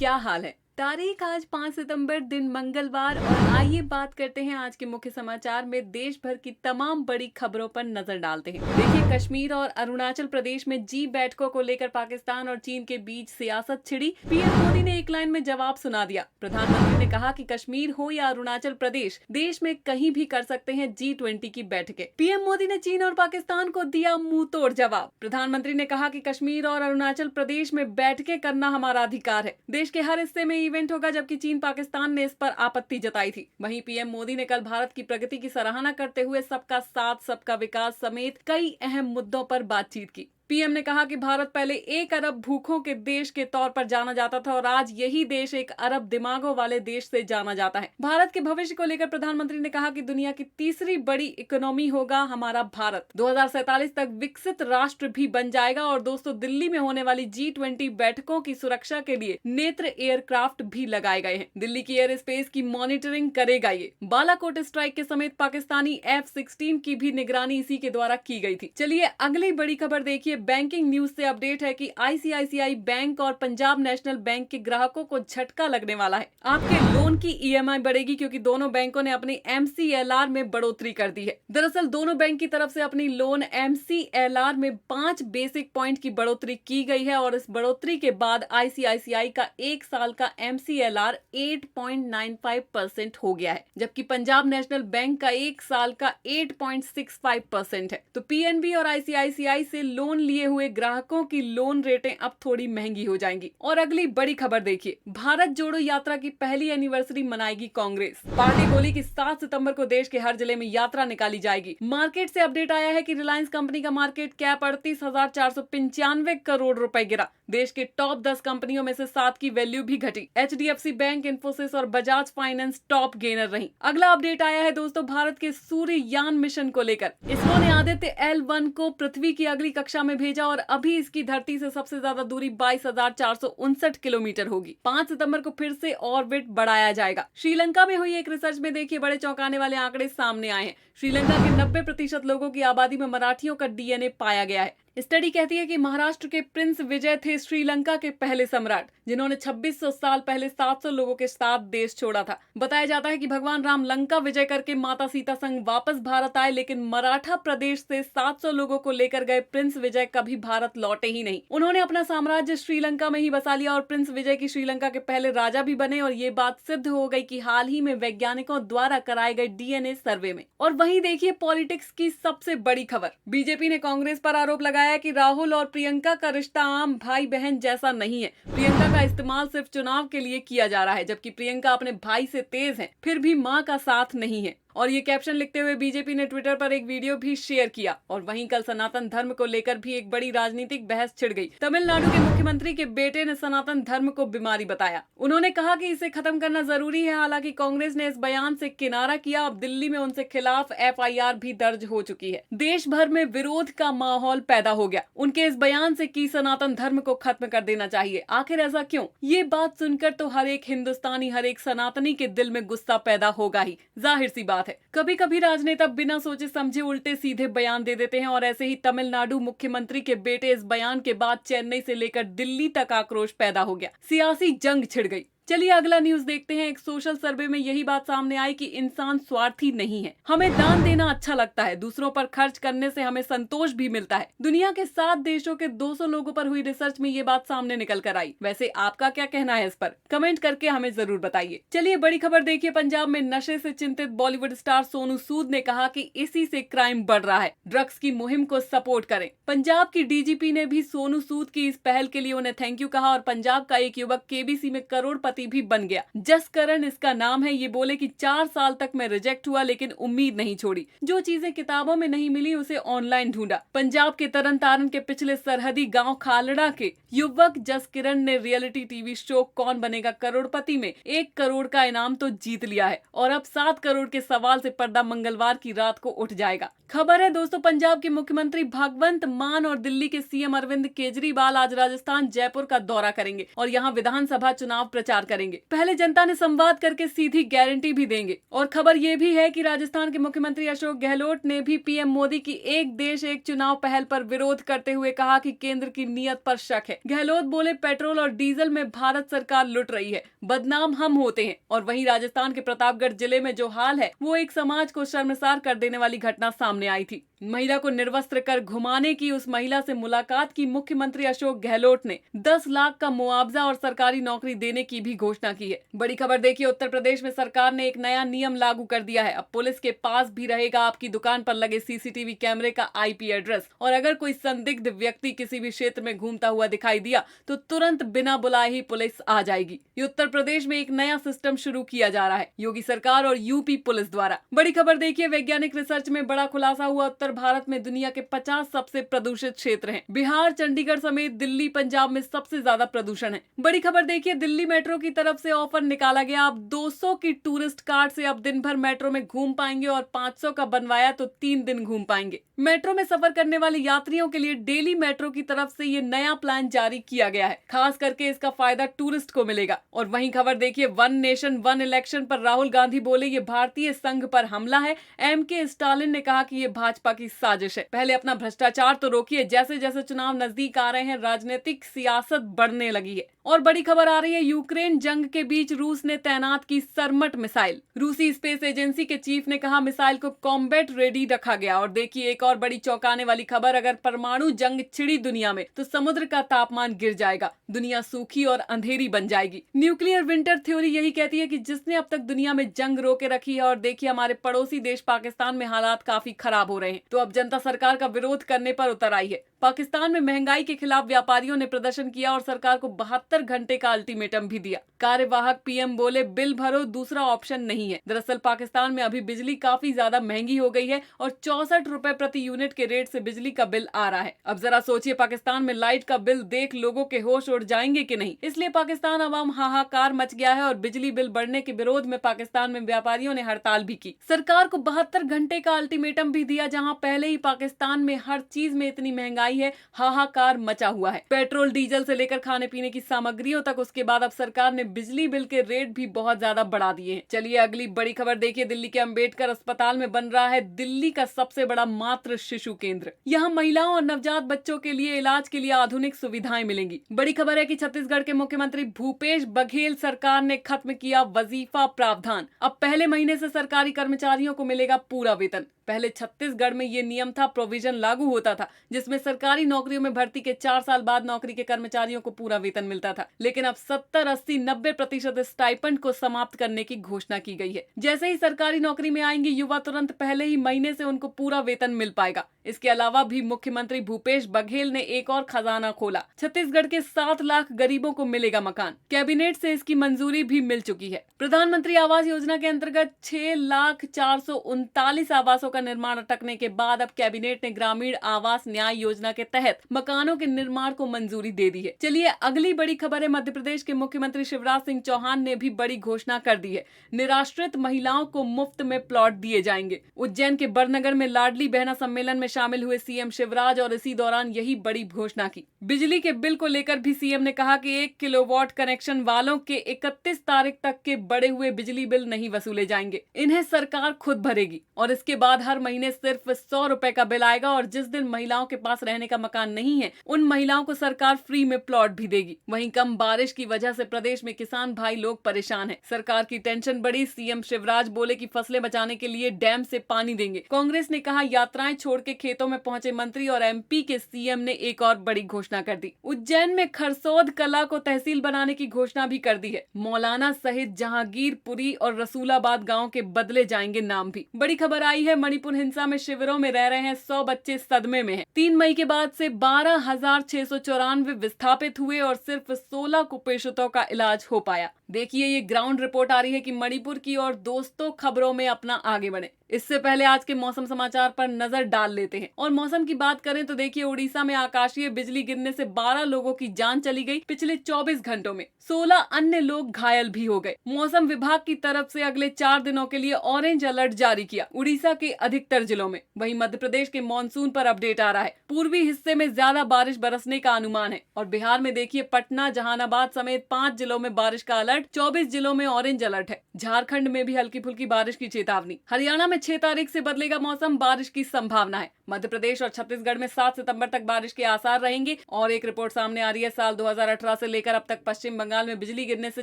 क्या हाल है। तारीख आज 5 सितंबर दिन मंगलवार और आइए बात करते हैं आज के मुख्य समाचार में देश भर की तमाम बड़ी खबरों पर नजर डालते हैं। देखिए, कश्मीर और अरुणाचल प्रदेश में जी बैठकों को लेकर पाकिस्तान और चीन के बीच सियासत छिड़ी। पीएम मोदी ने एक लाइन में जवाब सुना दिया। प्रधानमंत्री ने कहा कि कश्मीर हो या अरुणाचल प्रदेश, देश में कहीं भी कर सकते हैं G20 की बैठकें। पीएम मोदी ने चीन और पाकिस्तान को दिया मुंह तोड़ जवाब। प्रधानमंत्री ने कहा कि कश्मीर और अरुणाचल प्रदेश में बैठकें करना हमारा अधिकार है। देश के हर हिस्से में इवेंट होगा, जबकि चीन पाकिस्तान ने इस पर आपत्ति जताई थी। वहीं पीएम मोदी ने कल भारत की प्रगति की सराहना करते हुए सबका साथ सबका विकास समेत कई अहम मुद्दों पर बातचीत की। पीएम ने कहा कि भारत पहले 1 अरब भूखों के देश के तौर पर जाना जाता था और आज यही देश 1 अरब दिमागों वाले देश से जाना जाता है। भारत के भविष्य को लेकर प्रधानमंत्री ने कहा कि दुनिया की तीसरी बड़ी इकोनॉमी होगा हमारा भारत। 2047 तक विकसित राष्ट्र भी बन जाएगा। और दोस्तों, दिल्ली में होने वाली G20 बैठकों की सुरक्षा के लिए नेत्र एयरक्राफ्ट भी लगाए गए हैं। दिल्ली की एयर स्पेस की मॉनिटरिंग करेगा ये। बालाकोट स्ट्राइक के समेत पाकिस्तानी F-16 की भी निगरानी इसी के द्वारा की गई थी। चलिए अगली बड़ी खबर देखिए। बैंकिंग न्यूज से अपडेट है कि ICICI बैंक और पंजाब नेशनल बैंक के ग्राहकों को झटका लगने वाला है। आपके लोन की EMI बढ़ेगी क्योंकि दोनों बैंकों ने अपनी MCLR में बढ़ोतरी कर दी है। दरअसल दोनों बैंक की तरफ से अपनी लोन MCLR में 5 बेसिक पॉइंट की बढ़ोतरी की गई है और इस बढ़ोतरी के बाद ICICI का 1 साल का MCLR 8.95% हो गया है, जबकि पंजाब नेशनल बैंक का 1 साल का 8.65% है। तो PNB और ICICI से लोन लिए हुए ग्राहकों की लोन रेटें अब थोड़ी महंगी हो जाएंगी। और अगली बड़ी खबर देखिए, भारत जोड़ो यात्रा की पहली एनिवर्सरी मनाएगी कांग्रेस। पार्टी बोली कि 7 सितंबर को देश के हर जिले में यात्रा निकाली जाएगी। मार्केट से अपडेट आया है कि रिलायंस कंपनी का मार्केट कैप 38,495 करोड़ रुपए गिरा। देश के टॉप 10 कंपनियों में से 7 की वैल्यू भी घटी। HDFC बैंक, इन्फोसिस और बजाज फाइनेंस टॉप गेनर रही। अगला अपडेट आया है दोस्तों भारत के सूर्ययान मिशन को लेकर। इसरो ने आदित्य L1 को पृथ्वी की अगली कक्षा में भेजा और अभी इसकी धरती से सबसे ज्यादा दूरी 22,459 किलोमीटर होगी। 5 सितंबर को फिर से ऑर्बिट बढ़ाया जाएगा। श्रीलंका में हुई एक रिसर्च में देखिए बड़े चौंकाने वाले आंकड़े सामने आए हैं। श्रीलंका के 90% लोगों की आबादी में मराठियों का DNA पाया गया है। स्टडी कहती है कि महाराष्ट्र के प्रिंस विजय थे श्रीलंका के पहले सम्राट, जिन्होंने 2600 साल पहले 700 लोगों के साथ देश छोड़ा था। बताया जाता है कि भगवान राम लंका विजय करके माता सीता संग वापस भारत आए, लेकिन मराठा प्रदेश से 700 लोगों को लेकर गए प्रिंस विजय कभी भारत लौटे ही नहीं। उन्होंने अपना साम्राज्य श्रीलंका में ही बसा लिया और प्रिंस विजय की श्रीलंका के पहले राजा भी बने। और ये बात सिद्ध हो गई कि हाल ही में वैज्ञानिकों द्वारा कराए गए DNA सर्वे में। और वहीं देखिए पॉलिटिक्स की सबसे बड़ी खबर, बीजेपी ने कांग्रेस पर आरोप लगाया कि राहुल और प्रियंका का रिश्ता आम भाई बहन जैसा नहीं है। प्रियंका का इस्तेमाल सिर्फ चुनाव के लिए किया जा रहा है, जबकि प्रियंका अपने भाई से तेज है, फिर भी मां का साथ नहीं है। और ये कैप्शन लिखते हुए बीजेपी ने ट्विटर पर एक वीडियो भी शेयर किया। और वहीं कल सनातन धर्म को लेकर भी एक बड़ी राजनीतिक बहस छिड़ गई। तमिलनाडु के मुख्यमंत्री के बेटे ने सनातन धर्म को बीमारी बताया। उन्होंने कहा कि इसे खत्म करना जरूरी है। हालांकि कांग्रेस ने इस बयान से किनारा किया। अब दिल्ली में उनसे खिलाफ FIR भी दर्ज हो चुकी है। देश भर में विरोध का माहौल पैदा हो गया उनके इस बयान से कि सनातन धर्म को खत्म कर देना चाहिए। आखिर ऐसा क्यों? ये बात सुनकर तो हर एक हिंदुस्तानी, हर एक सनातनी के दिल में गुस्सा पैदा होगा ही, जाहिर सी बात है। कभी कभी राजनेता बिना सोचे समझे उल्टे सीधे बयान दे देते हैं और ऐसे ही तमिलनाडु मुख्यमंत्री के बेटे इस बयान के बाद चेन्नई से लेकर दिल्ली तक आक्रोश पैदा हो गया। सियासी जंग छिड़ गई। चलिए अगला न्यूज देखते हैं। एक सोशल सर्वे में यही बात सामने आई कि इंसान स्वार्थी नहीं है। हमें दान देना अच्छा लगता है, दूसरों पर खर्च करने से हमें संतोष भी मिलता है। दुनिया के 7 देशों के 200 लोगों पर हुई रिसर्च में ये बात सामने निकल कर आई। वैसे आपका क्या कहना है इस पर? कमेंट करके हमें जरूर बताइए। चलिए बड़ी खबर देखिए। पंजाब में नशे से चिंतित बॉलीवुड स्टार सोनू सूद ने कहा कि इसी से क्राइम बढ़ रहा है, ड्रग्स की मुहिम को सपोर्ट करें। पंजाब की DGP ने भी सोनू सूद की इस पहल के लिए उन्हें थैंक यू कहा। और पंजाब का एक युवक KBC में करोड़पति भी बन गया। जसकरण इसका नाम है। ये बोले कि 4 साल तक मैं रिजेक्ट हुआ लेकिन उम्मीद नहीं छोड़ी। जो चीजें किताबों में नहीं मिली उसे ऑनलाइन ढूंढा। पंजाब के तरन तारण के पिछले सरहदी गांव खालड़ा के युवक जसकिरण ने रियलिटी टीवी शो कौन बनेगा करोड़पति में 1 करोड़ का इनाम तो जीत लिया है और अब 7 करोड़ के सवाल से पर्दा मंगलवार की रात को उठ जाएगा। खबर है दोस्तों, पंजाब के मुख्यमंत्री भगवंत मान और दिल्ली के CM अरविंद केजरीवाल आज राजस्थान जयपुर का दौरा करेंगे और यहाँ विधानसभा चुनाव प्रचार करेंगे। पहले जनता ने संवाद करके सीधी गारंटी भी देंगे। और खबर ये भी है कि राजस्थान के मुख्यमंत्री अशोक गहलोत ने भी पीएम मोदी की एक देश एक चुनाव पहल पर विरोध करते हुए कहा कि केंद्र की नीयत पर शक है। गहलोत बोले, पेट्रोल और डीजल में भारत सरकार लुट रही है, बदनाम हम होते हैं। और वहीं राजस्थान के प्रतापगढ़ जिले में जो हाल है वो एक समाज को शर्मसार कर देने वाली घटना सामने आई थी। महिला को निर्वस्त्र कर घुमाने की उस महिला से मुलाकात की मुख्यमंत्री अशोक गहलोत ने 10 लाख का मुआवजा और सरकारी नौकरी देने की भी घोषणा की है। बड़ी खबर देखिए, उत्तर प्रदेश में सरकार ने एक नया नियम लागू कर दिया है। अब पुलिस के पास भी रहेगा आपकी दुकान पर लगे सीसीटीवी कैमरे का आईपी एड्रेस। और अगर कोई संदिग्ध व्यक्ति किसी भी क्षेत्र में घूमता हुआ दिखाई दिया तो तुरंत बिना बुलाए ही पुलिस आ जाएगी। ये उत्तर प्रदेश में एक नया सिस्टम शुरू किया जा रहा है, योगी सरकार और यूपी पुलिस द्वारा। बड़ी खबर देखिए, वैज्ञानिक रिसर्च में बड़ा खुलासा हुआ। उत्तर भारत में दुनिया के 50 सबसे प्रदूषित क्षेत्र हैं। बिहार, चंडीगढ़ समेत दिल्ली, पंजाब में सबसे ज्यादा प्रदूषण है। बड़ी खबर देखिए, दिल्ली मेट्रो की तरफ से ऑफर निकाला गया। अब 200 की टूरिस्ट कार्ड से अब दिन भर मेट्रो में घूम पाएंगे और 500 का बनवाया तो 3 दिन घूम पाएंगे। मेट्रो में सफर करने वाले यात्रियों के लिए डेली मेट्रो की तरफ से ये नया प्लान जारी किया गया है। खास करके इसका फायदा टूरिस्ट को मिलेगा। और वहीं खबर देखिए, वन नेशन वन इलेक्शन पर राहुल गांधी बोले, ये भारतीय संघ पर हमला है। एमके स्टालिन ने कहा कि ये भाजपा की साजिश है। पहले अपना भ्रष्टाचार तो रोकिए, जैसे जैसे चुनाव नजदीक आ रहे हैं राजनीतिक सियासत बढ़ने लगी है। और बड़ी खबर आ रही है, यूक्रेन जंग के बीच रूस ने तैनात की सरमट मिसाइल। रूसी स्पेस एजेंसी के चीफ ने कहा मिसाइल को कॉम्बैट रेडी रखा गया। और देखिए एक और बड़ी चौंकाने वाली खबर, अगर परमाणु जंग छिड़ी दुनिया में तो समुद्र का तापमान गिर जाएगा, दुनिया सूखी और अंधेरी बन जाएगी। न्यूक्लियर विंटर थ्योरी यही कहती है कि जिसने अब तक दुनिया में जंग रोके रखी है। और देखिए हमारे पड़ोसी देश पाकिस्तान में हालात काफी खराब हो रहे हैं, तो अब जनता सरकार का विरोध करने पर उतर आई है। पाकिस्तान में महंगाई के खिलाफ व्यापारियों ने प्रदर्शन किया और सरकार को 72 घंटे का अल्टीमेटम भी दिया। कार्यवाहक पीएम बोले, बिल भरो, दूसरा ऑप्शन नहीं है। दरअसल पाकिस्तान में अभी बिजली काफी ज्यादा महंगी हो गई है और 64 रुपए प्रति यूनिट के रेट से बिजली का बिल आ रहा है। अब जरा सोचिए, पाकिस्तान में लाइट का बिल देख लोगों के होश उड़ जाएंगे कि नहीं। इसलिए पाकिस्तान अवाम हाहाकार मच गया है और बिजली बिल बढ़ने के विरोध में पाकिस्तान में व्यापारियों ने हड़ताल भी की। सरकार को 72 घंटे का अल्टीमेटम भी दिया, जहाँ पहले ही पाकिस्तान में हर चीज में इतनी महंगाई है, हाहाकार मचा हुआ है। पेट्रोल डीजल से लेकर खाने पीने की सामग्रियों तक। उसके बाद अब सरकार ने बिजली बिल के रेट भी बहुत ज्यादा बढ़ा दिए हैं। चलिए अगली बड़ी खबर देखिए, दिल्ली के अंबेडकर अस्पताल में बन रहा है दिल्ली का सबसे बड़ा मातृ शिशु केंद्र। यहाँ महिलाओं और नवजात बच्चों के लिए इलाज के लिए आधुनिक सुविधाएं मिलेंगी। बड़ी खबर है कि छत्तीसगढ़ के मुख्यमंत्री भूपेश बघेल सरकार ने खत्म किया वजीफा प्रावधान। अब पहले महीने से सरकारी कर्मचारियों को मिलेगा पूरा वेतन। पहले छत्तीसगढ़ में ये नियम था, प्रोविजन लागू होता था, जिसमें सरकारी नौकरियों में भर्ती के 4 साल बाद नौकरी के कर्मचारियों को पूरा वेतन मिलता था। लेकिन अब 70, 80, 90% स्टाइपेंड को समाप्त करने की घोषणा की गई है। जैसे ही सरकारी नौकरी में आएंगे युवा, तुरंत पहले ही महीने से उनको पूरा वेतन मिल पाएगा। इसके अलावा भी मुख्यमंत्री भूपेश बघेल ने एक और खजाना खोला। छत्तीसगढ़ के 7 लाख गरीबों को मिलेगा मकान। कैबिनेट से इसकी मंजूरी भी मिल चुकी है। प्रधानमंत्री आवास योजना के अंतर्गत 6,439 आवासों का निर्माण अटकने के बाद अब कैबिनेट ने ग्रामीण आवास न्याय योजना के तहत मकानों के निर्माण को मंजूरी दे दी है। चलिए अगली बड़ी खबर है, मध्य प्रदेश के मुख्यमंत्री शिवराज सिंह चौहान ने भी बड़ी घोषणा कर दी है। निराश्रित महिलाओं को मुफ्त में प्लॉट दिए जाएंगे। उज्जैन के बरनगर में लाडली बहना सम्मेलन में शामिल हुए सीएम शिवराज और इसी दौरान यही बड़ी घोषणा की। बिजली के बिल को लेकर भी सीएम ने कहा कि 1 किलोवाट कनेक्शन वालों के 31 तारीख तक के बढ़े हुए बिजली बिल नहीं वसूले जाएंगे, इन्हें सरकार खुद भरेगी। और इसके बाद हर महीने सिर्फ 100 रुपए का बिल आएगा। और जिस दिन महिलाओं के पास रहने का मकान नहीं है, उन महिलाओं को सरकार फ्री में प्लॉट भी देगी। वहीं कम बारिश की वजह से प्रदेश में किसान भाई लोग परेशान हैं। सरकार की टेंशन बढ़ी। सीएम शिवराज बोले कि फसलें बचाने के लिए डैम से पानी देंगे। कांग्रेस ने कहा यात्राएं छोड़ के खेतों में पहुंचे मंत्री। और एमपी के सीएम ने एक और बड़ी घोषणा कर दी। उज्जैन में खरसौद कला को तहसील बनाने की घोषणा भी कर दी है। मौलाना सहित जहांगीरपुरी और रसूलाबाद गाँव के बदले जाएंगे नाम भी। बड़ी खबर आई है, मणिपुर हिंसा में शिविरों में रह रहे हैं 100 बच्चे सदमे में हैं। 3 मई के बाद से 12,694 विस्थापित हुए और सिर्फ 16 कुपोषितों का इलाज हो पाया। देखिए ये ग्राउंड रिपोर्ट आ रही है कि मणिपुर की। और दोस्तों खबरों में अपना आगे बढ़े इससे पहले आज के मौसम समाचार पर नजर डाल लेते हैं। और मौसम की बात करें तो देखिए उड़ीसा में आकाशीय बिजली गिरने से 12 लोगों की जान चली गई। पिछले 24 घंटों में 16 अन्य लोग घायल भी हो गए। मौसम विभाग की तरफ से अगले 4 दिनों के लिए ऑरेंज अलर्ट जारी किया। उड़ीसा के अधिकतर जिलों में। वहीं मध्य प्रदेश के मानसून पर अपडेट आ रहा है। पूर्वी हिस्से में ज्यादा बारिश बरसने का अनुमान है और बिहार में देखिए पटना, जहानाबाद समेत 5 जिलों में बारिश का अलर्ट, 24 जिलों में ऑरेंज अलर्ट है। झारखंड में भी हल्की फुल्की बारिश की चेतावनी। हरियाणा में 6 तारीख से बदलेगा मौसम, बारिश की संभावना है। मध्य प्रदेश और छत्तीसगढ़ में 7 सितंबर तक बारिश के आसार रहेंगे। और एक रिपोर्ट सामने आ रही है, साल 2018 से लेकर अब तक पश्चिम बंगाल में बिजली गिरने से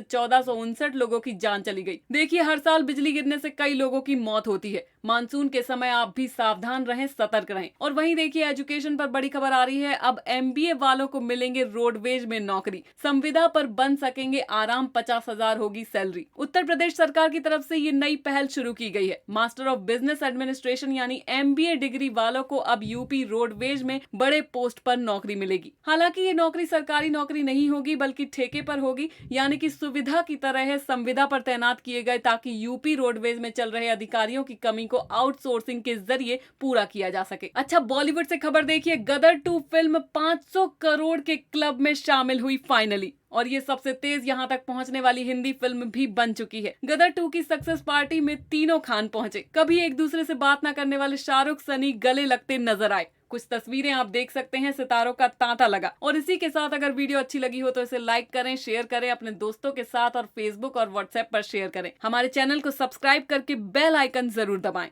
1459 लोगों की जान चली गई। देखिए हर साल बिजली गिरने से कई लोगों की मौत होती है। मानसून के समय आप भी सावधान रहें, सतर्क रहें। और वहीं देखिए एजुकेशन पर बड़ी खबर आ रही है। अब MBA वालों को मिलेंगे रोडवेज में नौकरी, संविदा पर बन सकेंगे आराम, 50,000 होगी सैलरी। उत्तर प्रदेश सरकार की तरफ से ये नई पहल शुरू की गई है। मास्टर ऑफ बिजनेस एडमिनिस्ट्रेशन यानी MBA डिग्री वालों को अब यूपी रोडवेज में बड़े पोस्ट पर नौकरी मिलेगी। हालांकि ये नौकरी सरकारी नौकरी नहीं होगी बल्कि ठेके पर होगी, यानी कि सुविधा की तरह है, संविदा पर तैनात किए गए ताकि यूपी रोडवेज में चल रहे अधिकारियों की कमी को आउटसोर्सिंग के जरिए पूरा किया जा सके। अच्छा, बॉलीवुड से खबर देखिए। गदर 2 फिल्म 500 करोड़ के क्लब में शामिल हुई फाइनली। और ये सबसे तेज यहां तक पहुंचने वाली हिंदी फिल्म भी बन चुकी है। गदर 2 की सक्सेस पार्टी में तीनों खान पहुंचे। कभी एक दूसरे से बात ना करने वाले शाहरुख, सनी गले लगते नजर आए। कुछ तस्वीरें आप देख सकते हैं, सितारों का तांता लगा। और इसी के साथ अगर वीडियो अच्छी लगी हो तो इसे लाइक करें, शेयर करें अपने दोस्तों के साथ और फेसबुक और व्हाट्सएप पर शेयर करें। हमारे चैनल को सब्सक्राइब करके बेल आइकन जरूर दबाएं।